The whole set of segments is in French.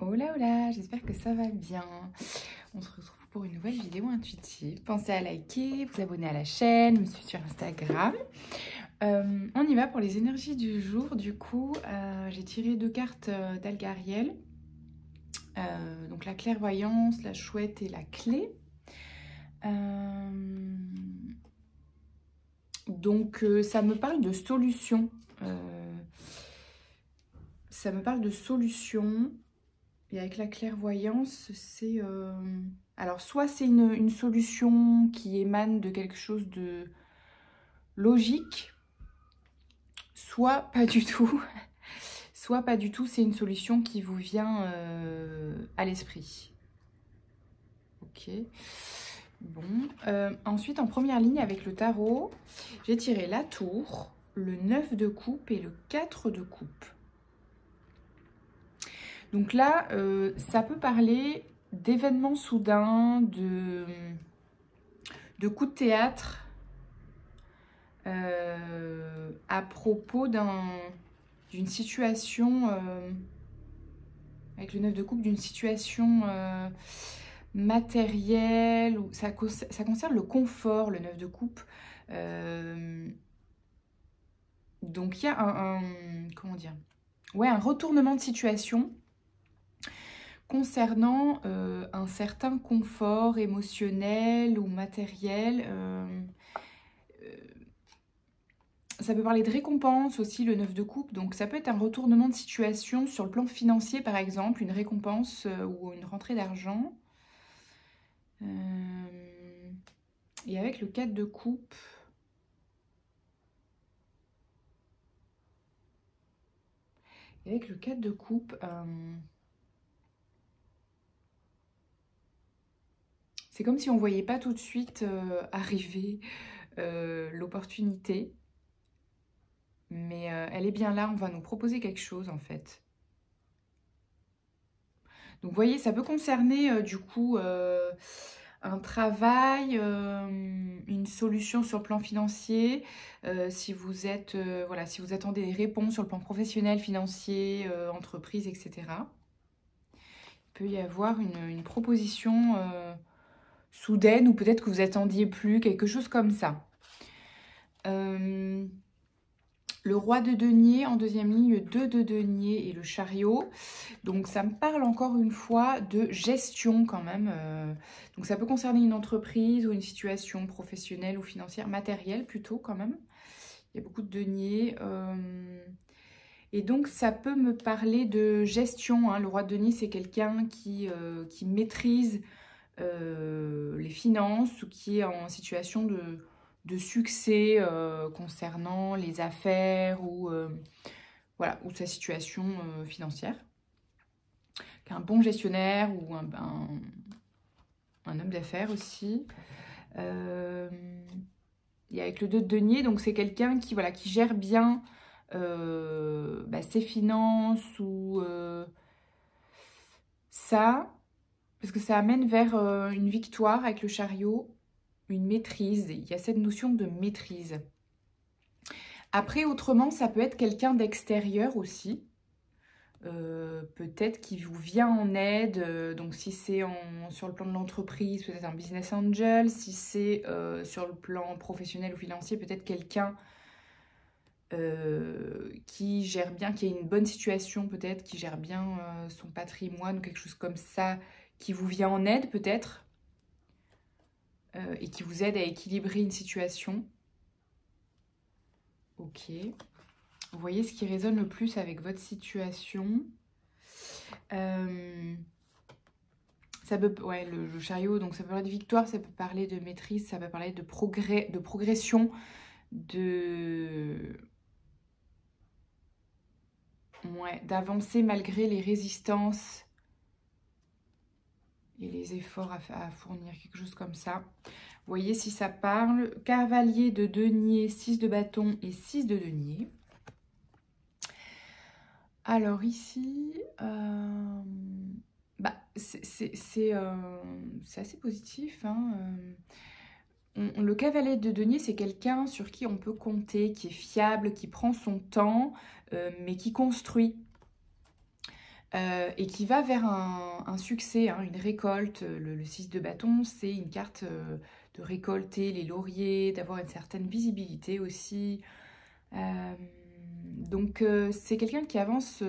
Hola hola, j'espère que ça va bien. On se retrouve pour une nouvelle vidéo intuitive. Pensez à liker, vous abonner à la chaîne, me suivre sur Instagram. On y va pour les énergies du jour. Du coup, j'ai tiré 2 cartes d'Algariel. Donc la clairvoyance, la chouette et la clé. Donc ça me parle de solution. Ça me parle de solution. Et avec la clairvoyance, c'est... Alors, soit c'est une solution qui émane de quelque chose de logique, soit pas du tout. Soit pas du tout, c'est une solution qui vous vient à l'esprit. Ok. Bon. Ensuite, en première ligne avec le tarot, j'ai tiré la tour, le 9 de coupe et le 4 de coupe. Donc là, ça peut parler d'événements soudains, de coups de théâtre à propos d'une situation, avec le 9 de coupe, d'une situation matérielle, où ça concerne le confort, le 9 de coupe. Donc il y a comment dire? Ouais, un retournement de situation concernant un certain confort émotionnel ou matériel. Ça peut parler de récompense aussi, le 9 de coupe. Donc ça peut être un retournement de situation sur le plan financier, par exemple, une récompense ou une rentrée d'argent. Et avec le 4 de coupe... c'est comme si on ne voyait pas tout de suite arriver l'opportunité. Mais elle est bien là, on va nous proposer quelque chose en fait. Donc vous voyez, ça peut concerner du coup un travail, une solution sur le plan financier. Si vous êtes, voilà, si vous attendez des réponses sur le plan professionnel, financier, entreprise, etc. Il peut y avoir une proposition soudaine ou peut-être que vous attendiez plus, quelque chose comme ça. Le roi de denier, en deuxième ligne, le 2 de denier et le chariot. Donc ça me parle encore une fois de gestion quand même. Donc ça peut concerner une entreprise ou une situation professionnelle ou financière, matérielle plutôt quand même. Il y a beaucoup de deniers. Et donc ça peut me parler de gestion, hein. Le roi de denier, c'est quelqu'un qui maîtrise les finances ou qui est en situation de succès concernant les affaires ou, voilà, ou sa situation financière. Un bon gestionnaire ou un homme d'affaires aussi. Et avec le 2 de denier, donc c'est quelqu'un qui, voilà, qui gère bien ses finances ou ça, parce que ça amène vers une victoire avec le chariot, une maîtrise. Il y a cette notion de maîtrise. Après, autrement, ça peut être quelqu'un d'extérieur aussi. Peut-être qui vous vient en aide, donc si c'est sur le plan de l'entreprise, peut-être un business angel, si c'est sur le plan professionnel ou financier, peut-être quelqu'un qui gère bien, qui a une bonne situation peut-être, qui gère bien son patrimoine ou quelque chose comme ça, qui vous vient en aide peut-être, et qui vous aide à équilibrer une situation. Ok. Vous voyez ce qui résonne le plus avec votre situation. Ça peut, ouais, le chariot, donc ça peut parler de victoire, ça peut parler de maîtrise, ça peut parler de progrès, de progression, ouais, d'avancer malgré les résistances et les efforts à fournir, quelque chose comme ça. Vous voyez si ça parle. Cavalier de denier, 6 de bâton et 6 de denier. Alors ici, c'est assez positif, hein. Le cavalier de denier, c'est quelqu'un sur qui on peut compter, qui est fiable, qui prend son temps, mais qui construit. et qui va vers un succès, hein, une récolte. Le 6 de bâton, c'est une carte de récolter les lauriers, d'avoir une certaine visibilité aussi. Donc c'est quelqu'un qui avance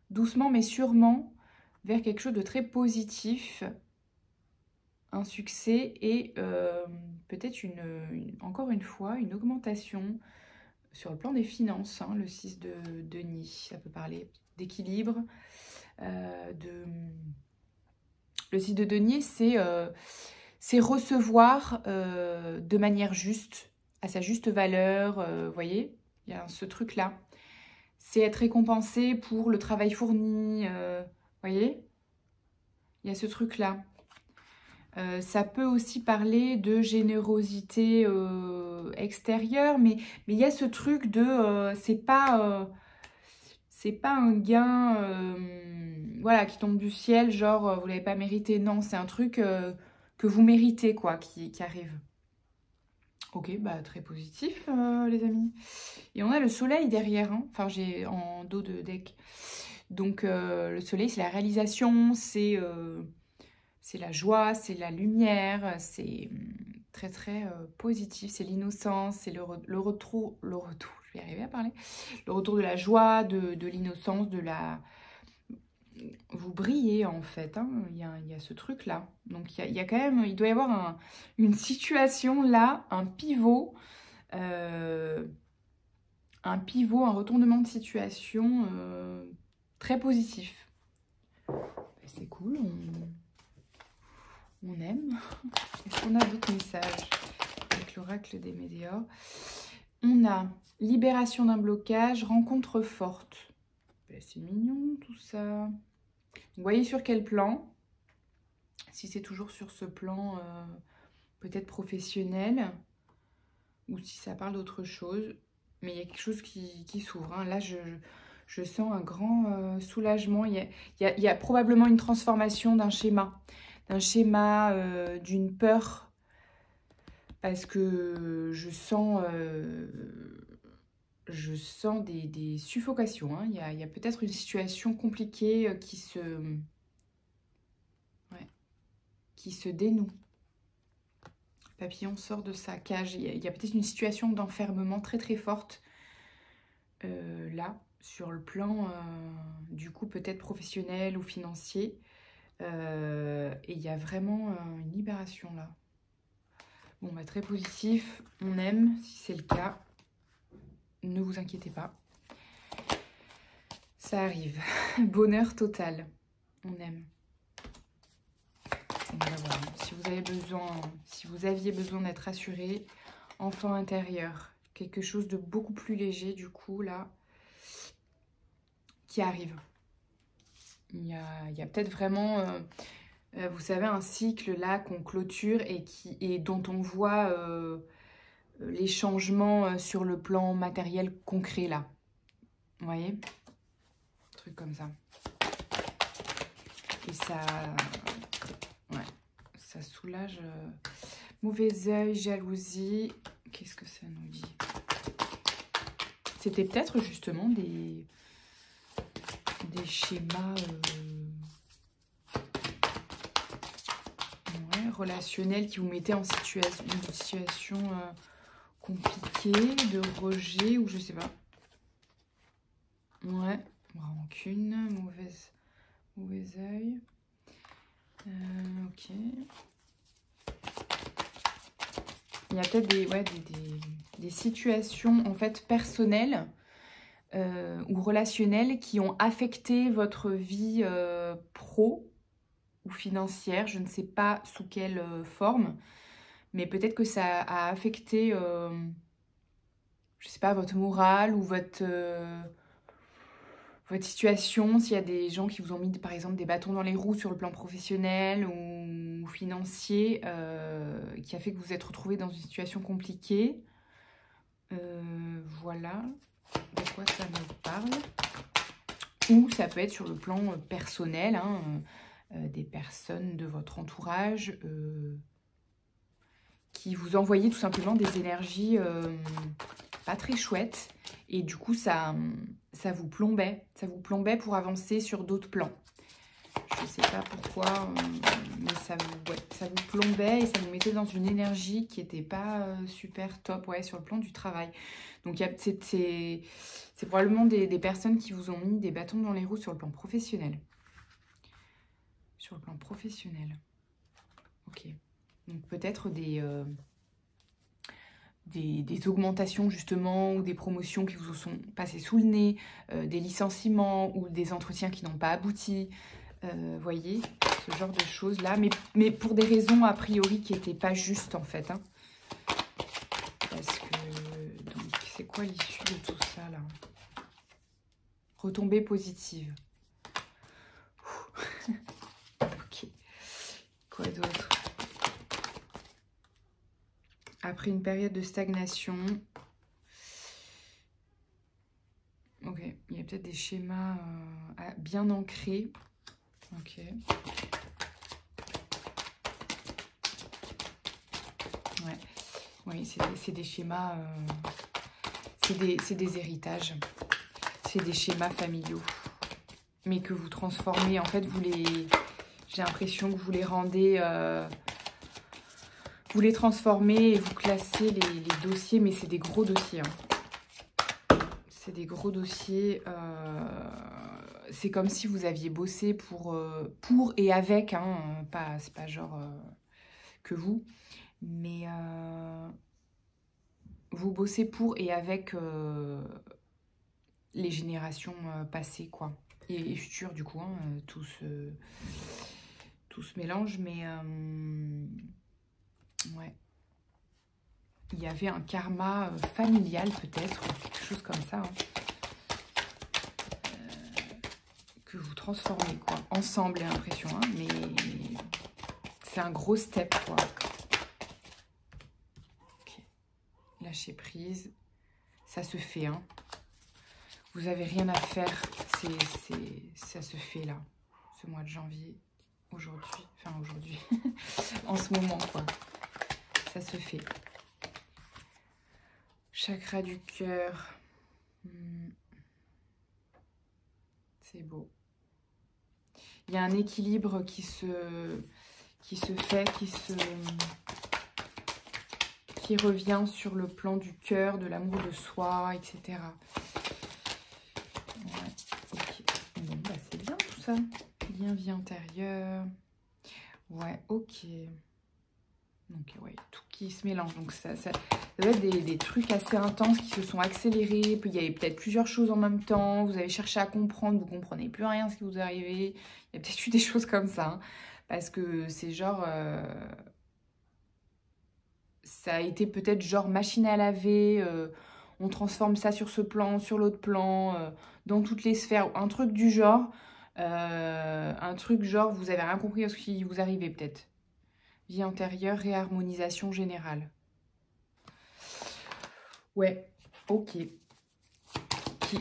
doucement mais sûrement vers quelque chose de très positif, un succès et peut-être encore une fois une augmentation sur le plan des finances, hein, le 6 de denier, ça peut parler d'équilibre. Le 6 de denier, c'est recevoir de manière juste, à sa juste valeur, vous voyez, il y a ce truc-là. C'est être récompensé pour le travail fourni, vous voyez, il y a ce truc-là. Ça peut aussi parler de générosité extérieure, mais il y a ce truc de c'est pas un gain voilà, qui tombe du ciel, genre vous l'avez pas mérité. Non, c'est un truc que vous méritez, quoi, qui arrive. Ok, bah très positif, les amis. Et on a le soleil derrière, hein. Enfin, j'ai en dos de deck. Donc, le soleil, c'est la réalisation, c'est la joie, c'est la lumière, c'est très, très positif, c'est l'innocence, c'est le retour, je vais arriver à parler, le retour de la joie, de l'innocence, de la... Vous brillez, en fait, hein. Il y a ce truc-là. Donc, il y a quand même, il doit y avoir une situation là, un pivot, un retournement de situation très positif. C'est cool, on aime. Est-ce qu'on a d'autres messages avec l'oracle des météores? On a libération d'un blocage, rencontre forte. Ben, c'est mignon tout ça. Vous voyez sur quel plan? Si c'est toujours sur ce plan peut-être professionnel, ou si ça parle d'autre chose. Mais il y a quelque chose qui s'ouvre, hein. Là, je sens un grand soulagement. Il y a probablement une transformation d'un schéma. D'une peur, parce que je sens des suffocations, hein. Il y a peut-être une situation compliquée qui se dénoue. Le papillon sort de sa cage. Il y a peut-être une situation d'enfermement très très forte là, sur le plan du coup peut-être professionnel ou financier. Et il y a vraiment une libération là. Bon, bah, très positif, on aime, si c'est le cas, ne vous inquiétez pas. Ça arrive. Bonheur total, on aime. Bon, bah, voilà. Si vous aviez besoin d'être rassuré, enfant intérieur, quelque chose de beaucoup plus léger du coup là, qui arrive. Il y a peut-être vraiment, vous savez, un cycle là qu'on clôture et dont on voit les changements sur le plan matériel concret là. Vous voyez? Un truc comme ça. Et ça... Ouais, ça soulage. Mauvais œil, jalousie. Qu'est-ce que ça nous dit? C'était peut-être justement des schémas relationnels qui vous mettaient en une situation compliquée, de rejet ou je sais pas. Ouais, rancune, mauvais œil. Ok. Il y a peut-être des situations en fait personnelles ou relationnelles qui ont affecté votre vie pro ou financière. Je ne sais pas sous quelle forme, mais peut-être que ça a affecté, je sais pas, votre morale ou votre situation. S'il y a des gens qui vous ont mis par exemple des bâtons dans les roues sur le plan professionnel ou financier, qui a fait que vous êtes retrouvé dans une situation compliquée. Voilà de quoi ça me parle. Ou ça peut être sur le plan personnel, hein, des personnes de votre entourage qui vous envoyait tout simplement des énergies pas très chouettes. Et du coup, ça vous plombait. Ça vous plombait pour avancer sur d'autres plans. Je ne sais pas pourquoi, mais ça vous plombait et ça vous mettait dans une énergie qui n'était pas super top sur le plan du travail. Donc, c'est probablement des personnes qui vous ont mis des bâtons dans les roues sur le plan professionnel. Sur le plan professionnel. Ok. Donc, peut-être des augmentations justement ou des promotions qui vous sont passées sous le nez, des licenciements ou des entretiens qui n'ont pas abouti. Voyez, ce genre de choses là, mais pour des raisons a priori qui n'étaient pas justes en fait. Hein. Parce que, donc, c'est quoi l'issue de tout ça là? Retombée positive. Ok. Quoi d'autre? Après une période de stagnation. Ok, il y a peut-être des schémas bien ancrés. Ok. Ouais. Oui, c'est des schémas, c'est des héritages, c'est des schémas familiaux, mais que vous transformez, en fait, j'ai l'impression que vous les rendez, vous les transformez et vous classez les dossiers, mais c'est des gros dossiers. Hein. C'est des gros dossiers, c'est comme si vous aviez bossé pour et avec, hein, c'est pas genre que vous, mais vous bossez pour et avec les générations passées, quoi, et futures, du coup, hein, tout se mélange, mais ouais. Il y avait un karma familial, peut-être, quelque chose comme ça, hein, que vous transformez, quoi, ensemble, j'ai l'impression, hein, mais c'est un gros step, quoi. Okay. Lâcher prise, ça se fait, hein. Vous n'avez rien à faire, ça se fait là, ce mois de janvier, aujourd'hui, enfin aujourd'hui, en ce moment, quoi. Ça se fait. Chakra du cœur. C'est beau. Il y a un équilibre qui se fait, qui revient sur le plan du cœur, de l'amour de soi, etc. Ouais, ok. Bon, bah c'est bien tout ça. Lien vie intérieure. Ouais, ok. Donc, ouais, tout qui se mélange. Donc, ça doit être des trucs assez intenses qui se sont accélérés. Puis, il y avait peut-être plusieurs choses en même temps. Vous avez cherché à comprendre. Vous ne comprenez plus rien à ce qui vous arrivait. Il y a peut-être eu des choses comme ça. Hein, parce que c'est genre... ça a été peut-être genre machine à laver. On transforme ça sur ce plan, sur l'autre plan. Dans toutes les sphères. Un truc du genre. Un truc genre, vous avez rien compris à ce qui vous arrivait peut-être. Vie antérieure, réharmonisation générale. Ouais, ok.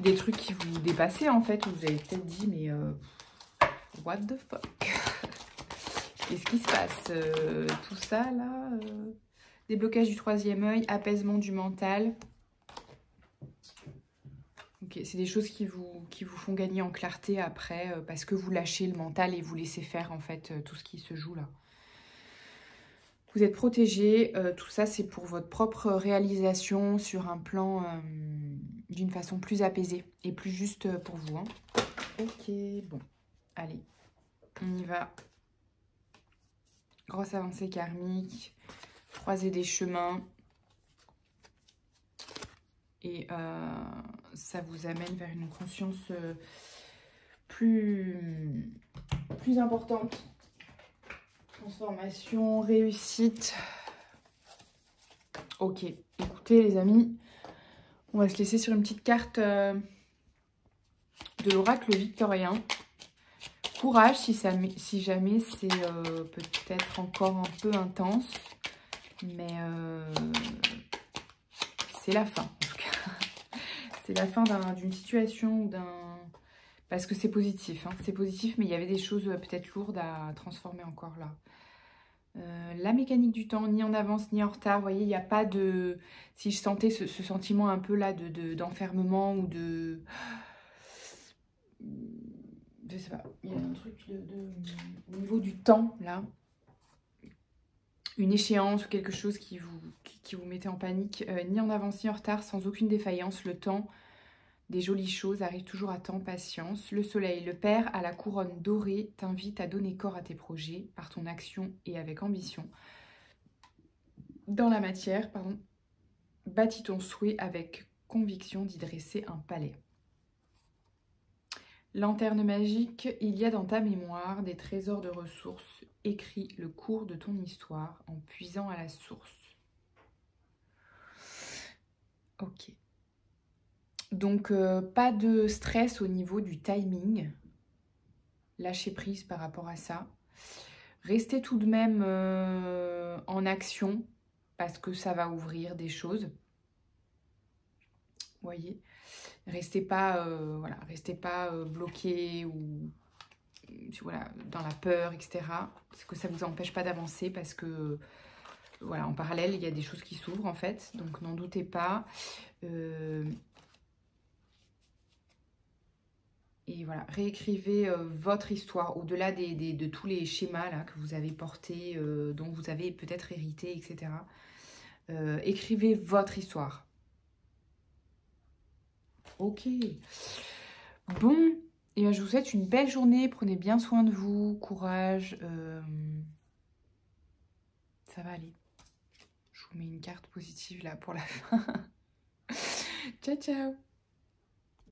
Des trucs qui vous dépassaient en fait, où vous avez peut-être dit, mais what the fuck? Qu'est-ce qui se passe? Tout ça là, déblocage du troisième œil, apaisement du mental. Ok, c'est des choses qui vous font gagner en clarté après, parce que vous lâchez le mental et vous laissez faire en fait tout ce qui se joue là. Vous êtes protégé, tout ça c'est pour votre propre réalisation sur un plan d'une façon plus apaisée et plus juste pour vous. Hein. Ok, bon, allez, on y va. Grosse avancée karmique, croisée des chemins. Et ça vous amène vers une conscience plus importante. Transformation, réussite. Ok, écoutez les amis, on va se laisser sur une petite carte de l'oracle victorien. Courage si jamais c'est peut-être encore un peu intense, mais c'est la fin en tout cas. C'est la fin d'une situation ou d'un... Parce que c'est positif, hein. C'est positif, mais il y avait des choses peut-être lourdes à transformer encore là. La mécanique du temps, ni en avance ni en retard. Vous voyez, il n'y a pas de... Si je sentais ce sentiment un peu là d'enfermement ou de... Je sais pas, il y a un truc au niveau du temps, là. Une échéance ou quelque chose qui vous mettait en panique. Ni en avance ni en retard, sans aucune défaillance. Le temps des jolies choses arrive toujours à temps, patience. Le soleil, le père à la couronne dorée, t'invite à donner corps à tes projets par ton action et avec ambition. Dans la matière, pardon, bâtis ton souhait avec conviction d'y dresser un palais. Lanterne magique, il y a dans ta mémoire des trésors de ressources. Écris le cours de ton histoire en puisant à la source. Ok. Donc, pas de stress au niveau du timing. Lâcher prise par rapport à ça. Restez tout de même en action parce que ça va ouvrir des choses. Vous voyez, restez pas, voilà, restez pas bloqué ou voilà, dans la peur, etc. Parce que ça ne vous empêche pas d'avancer parce que voilà, en parallèle, il y a des choses qui s'ouvrent en fait. Donc n'en doutez pas. Et voilà, réécrivez votre histoire au-delà de tous les schémas là, que vous avez portés, dont vous avez peut-être hérité, etc. Écrivez votre histoire. Ok. Bon, et bien, je vous souhaite une belle journée. Prenez bien soin de vous. Courage. Ça va aller. Je vous mets une carte positive là pour la fin. Ciao, ciao.